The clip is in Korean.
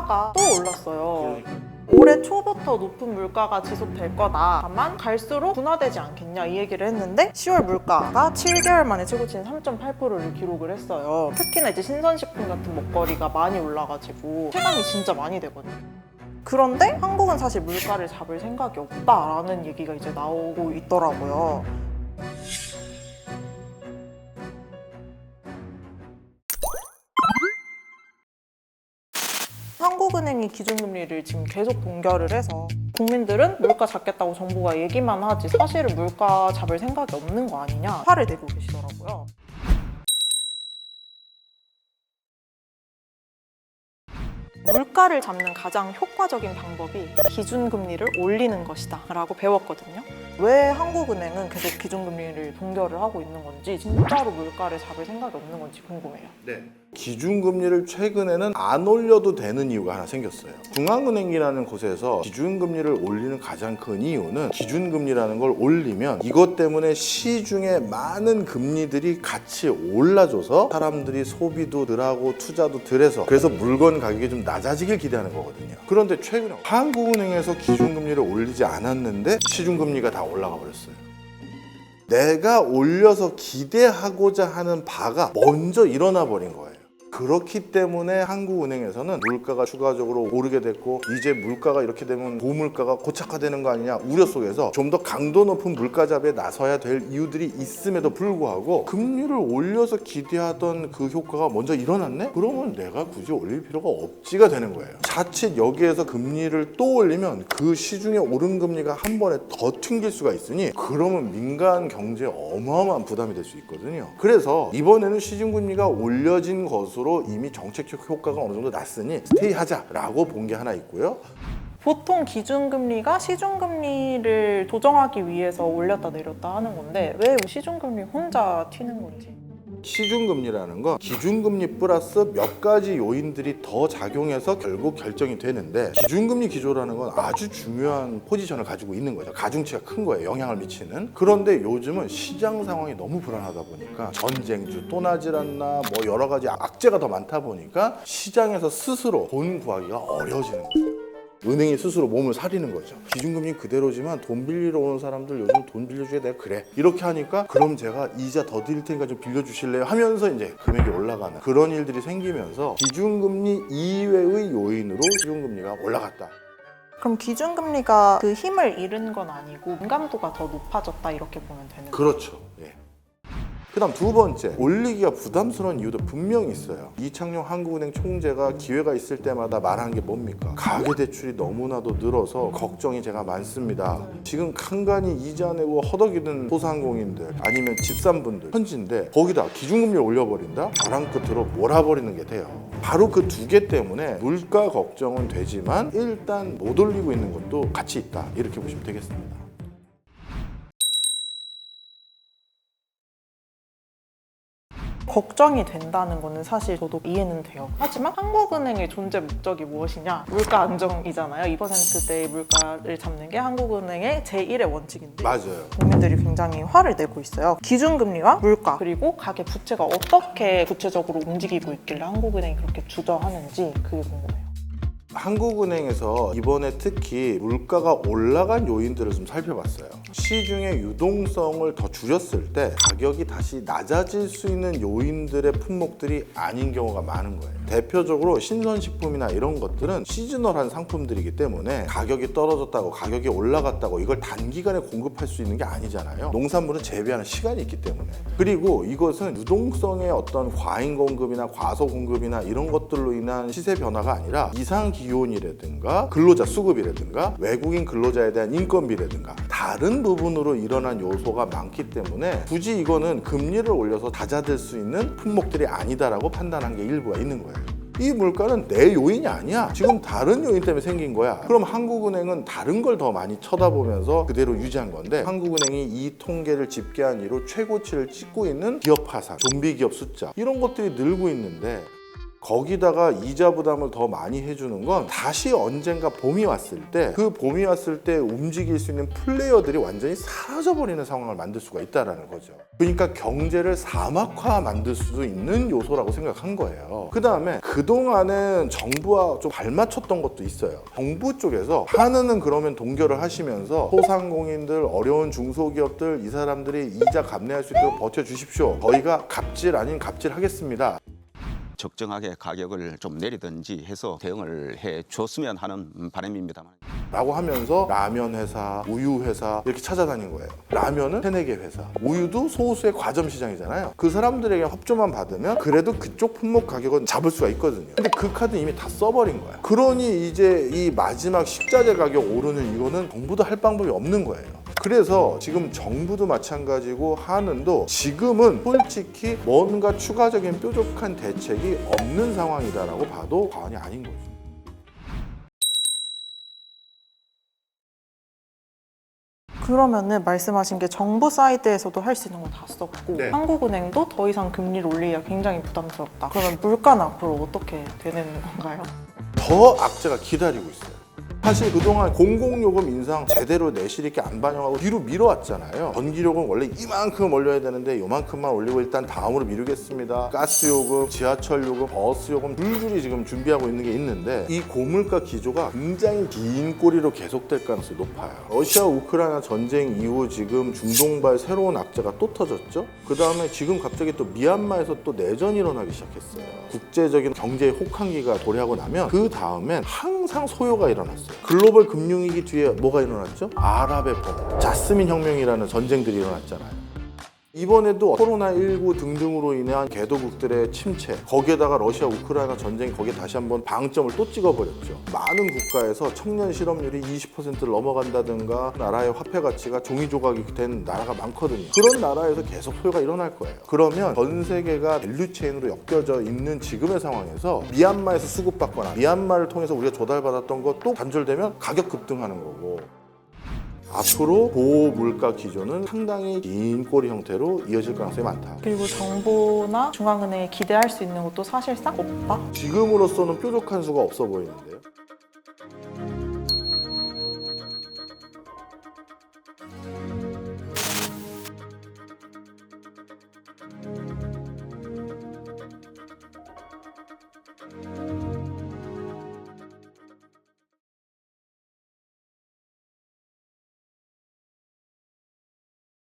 물가가 또 올랐어요. 올해 초부터 높은 물가가 지속될 거다. 다만 갈수록 둔화되지 않겠냐 이 얘기를 했는데 10월 물가가 7개월 만에 최고치인 3.8%를 기록을 했어요. 특히나 이제 신선식품 같은 먹거리가 많이 올라가지고 체감이 진짜 많이 되거든요. 그런데 한국은 사실 물가를 잡을 생각이 없다라는 얘기가 이제 나오고 있더라고요. 한국은행이 기준금리를 지금 계속 동결을 해서 국민들은 물가 잡겠다고 정부가 얘기만 하지 사실은 물가 잡을 생각이 없는 거 아니냐 화를 내고 계시더라고요. 물가를 잡는 가장 효과적인 방법이 기준금리를 올리는 것이다 라고 배웠거든요. 왜 한국은행은 계속 기준금리를 동결을 하고 있는 건지 진짜로 물가를 잡을 생각이 없는 건지 궁금해요. 네. 기준금리를 최근에는 안 올려도 되는 이유가 하나 생겼어요. 중앙은행이라는 곳에서 기준금리를 올리는 가장 큰 이유는 기준금리라는 걸 올리면 이것 때문에 시중에 많은 금리들이 같이 올라줘서 사람들이 소비도 덜하고 투자도 덜해서 그래서 물건 가격이 좀 낮아지길 기대하는 거거든요. 그런데 최근에 한국은행에서 기준금리를 올리지 않았는데 시중금리가 다 올라가 버렸어요. 내가 올려서 기대하고자 하는 바가 먼저 일어나 버린 거예요. 그렇기 때문에 한국은행에서는 물가가 추가적으로 오르게 됐고 이제 물가가 이렇게 되면 고물가가 고착화되는 거 아니냐 우려 속에서 좀 더 강도 높은 물가 잡에 나서야 될 이유들이 있음에도 불구하고 금리를 올려서 기대하던 그 효과가 먼저 일어났네? 그러면 내가 굳이 올릴 필요가 없지가 되는 거예요. 자칫 여기에서 금리를 또 올리면 그 시중에 오른 금리가 한 번에 더 튕길 수가 있으니 그러면 민간 경제에 어마어마한 부담이 될 수 있거든요. 그래서 이번에는 시중금리가 올려진 것으로 이미 정책적 효과가 어느 정도 났으니 스테이하자라고 본 게 하나 있고요. 보통 기준금리가 시중금리를 조정하기 위해서 올렸다 내렸다 하는 건데 왜 시중금리 혼자 튀는 건지. 시중금리라는 건 기준금리 플러스 몇 가지 요인들이 더 작용해서 결국 결정이 되는데 기준금리 기조라는 건 아주 중요한 포지션을 가지고 있는 거죠. 가중치가 큰 거예요. 영향을 미치는. 그런데 요즘은 시장 상황이 너무 불안하다 보니까 전쟁주 또 나질 않나 뭐 여러 가지 악재가 더 많다 보니까 시장에서 스스로 돈 구하기가 어려워지는 거예요. 은행이 스스로 몸을 사리는 거죠. 기준금리 그대로지만 돈 빌리러 오는 사람들 요즘 돈 빌려줘야 내가 그래 이렇게 하니까 그럼 제가 이자 더 드릴 테니까 좀 빌려주실래요 하면서 이제 금액이 올라가는 그런 일들이 생기면서 기준금리 이외의 요인으로 시중금리가 올라갔다. 그럼 기준금리가 그 힘을 잃은 건 아니고 민감도가 더 높아졌다 이렇게 보면 되는 거예요? 그렇죠. 예. 그다음 두 번째, 올리기가 부담스러운 이유도 분명히 있어요. 이창용 한국은행 총재가 기회가 있을 때마다 말하는 게 뭡니까? 가계대출이 너무나도 늘어서 걱정이 제가 많습니다. 지금 간간히 이자 내고 허덕이는 소상공인들 아니면 집산분들 현지인데 거기다 기준금리를 올려버린다? 벼랑 끝으로 몰아버리는 게 돼요. 바로 그 두 개 때문에 물가 걱정은 되지만 일단 못 올리고 있는 것도 같이 있다. 이렇게 보시면 되겠습니다. 걱정이 된다는 거는 사실 저도 이해는 돼요. 하지만 한국은행의 존재 목적이 무엇이냐? 물가 안정이잖아요. 2%대의 물가를 잡는 게 한국은행의 제1의 원칙인데 맞아요. 국민들이 굉장히 화를 내고 있어요. 기준금리와 물가 그리고 가계 부채가 어떻게 구체적으로 움직이고 있길래 한국은행이 그렇게 주저하는지 그게 궁금해요. 한국은행에서 이번에 특히 물가가 올라간 요인들을 좀 살펴봤어요. 시중의 유동성을 더 줄였을 때 가격이 다시 낮아질 수 있는 요인들의 품목들이 아닌 경우가 많은 거예요. 대표적으로 신선식품이나 이런 것들은 시즈널한 상품들이기 때문에 가격이 떨어졌다고 가격이 올라갔다고 이걸 단기간에 공급할 수 있는 게 아니잖아요. 농산물은 재배하는 시간이 있기 때문에. 그리고 이것은 유동성의 어떤 과잉 공급이나 과소 공급이나 이런 것들로 인한 시세 변화가 아니라 이상 기온이라든가 근로자 수급이라든가 외국인 근로자에 대한 인건비라든가 다른 부분으로 일어난 요소가 많기 때문에 굳이 이거는 금리를 올려서 다자될 수 있는 품목들이 아니다라고 판단한 게 일부가 있는 거예요. 이 물가는 내 요인이 아니야. 지금 다른 요인 때문에 생긴 거야. 그럼 한국은행은 다른 걸 더 많이 쳐다보면서 그대로 유지한 건데 한국은행이 이 통계를 집계한 이후 최고치를 찍고 있는 기업 파산, 좀비 기업 숫자 이런 것들이 늘고 있는데 거기다가 이자 부담을 더 많이 해주는 건 다시 언젠가 봄이 왔을 때 그 봄이 왔을 때 움직일 수 있는 플레이어들이 완전히 사라져버리는 상황을 만들 수가 있다는 거죠. 그러니까 경제를 사막화 만들 수도 있는 요소라고 생각한 거예요. 그 다음에 그동안은 정부와 좀 발맞췄던 것도 있어요. 정부 쪽에서 하느는 그러면 동결을 하시면서 소상공인들, 어려운 중소기업들 이 사람들이 이자 감내할 수 있도록 버텨주십시오. 저희가 갑질 아닌 갑질 하겠습니다. 적정하게 가격을 좀 내리든지 해서 대응을 해 줬으면 하는 바람입니다만. 라고 하면서 라면 회사, 우유 회사 이렇게 찾아다닌 거예요. 라면은 3-4개 회사, 우유도 소수의 과점 시장이잖아요. 그 사람들에게 협조만 받으면 그래도 그쪽 품목 가격은 잡을 수가 있거든요. 근데 그 카드 이미 다 써버린 거야. 그러니 이제 이 마지막 식자재 가격 오르는 이거는 정부도 할 방법이 없는 거예요. 그래서 지금 정부도 마찬가지고 한은도 지금은 솔직히 뭔가 추가적인 뾰족한 대책이 없는 상황이다라고 봐도 과언이 아닌 거죠. 그러면은 말씀하신 게 정부 사이드에서도 할 수 있는 거 다 썼고 네. 한국은행도 더 이상 금리를 올리기가 굉장히 부담스럽다. 그러면 물가는 앞으로 어떻게 되는 건가요? 더 악재가 기다리고 있어요. 사실 그동안 공공요금 인상 제대로 내실 있게 안 반영하고 뒤로 미뤄왔잖아요. 전기요금 원래 이만큼 올려야 되는데 요만큼만 올리고 일단 다음으로 미루겠습니다. 가스요금, 지하철요금, 버스요금 줄줄이 지금 준비하고 있는 게 있는데 이 고물가 기조가 굉장히 긴 꼬리로 계속될 가능성이 높아요. 러시아 우크라이나 전쟁 이후 지금 중동발 새로운 악재가 또 터졌죠. 그 다음에 지금 갑자기 또 미얀마에서 또 내전이 일어나기 시작했어요. 국제적인 경제의 혹한기가 도래하고 나면 그 다음엔 항상 소요가 일어났어요. 글로벌 금융위기 뒤에 뭐가 일어났죠? 아랍의 봄, 자스민 혁명이라는 전쟁들이 일어났잖아요. 이번에도 코로나19 등등으로 인한 개도국들의 침체, 거기에다가 러시아 우크라이나 전쟁이 거기에 다시 한번 방점을 또 찍어버렸죠. 많은 국가에서 청년 실업률이 20%를 넘어간다든가 나라의 화폐 가치가 종이 조각이 된 나라가 많거든요. 그런 나라에서 계속 소요가 일어날 거예요. 그러면 전 세계가 밸류체인으로 엮여져 있는 지금의 상황에서 미얀마에서 수급받거나 미얀마를 통해서 우리가 조달받았던 것도 단절되면 가격 급등하는 거고, 앞으로 고물가 기조는 상당히 긴 꼬리 형태로 이어질 가능성이 많다. 그리고 정부나 중앙은행에 기대할 수 있는 것도 사실상 없다? 지금으로서는 뾰족한 수가 없어 보이는데요.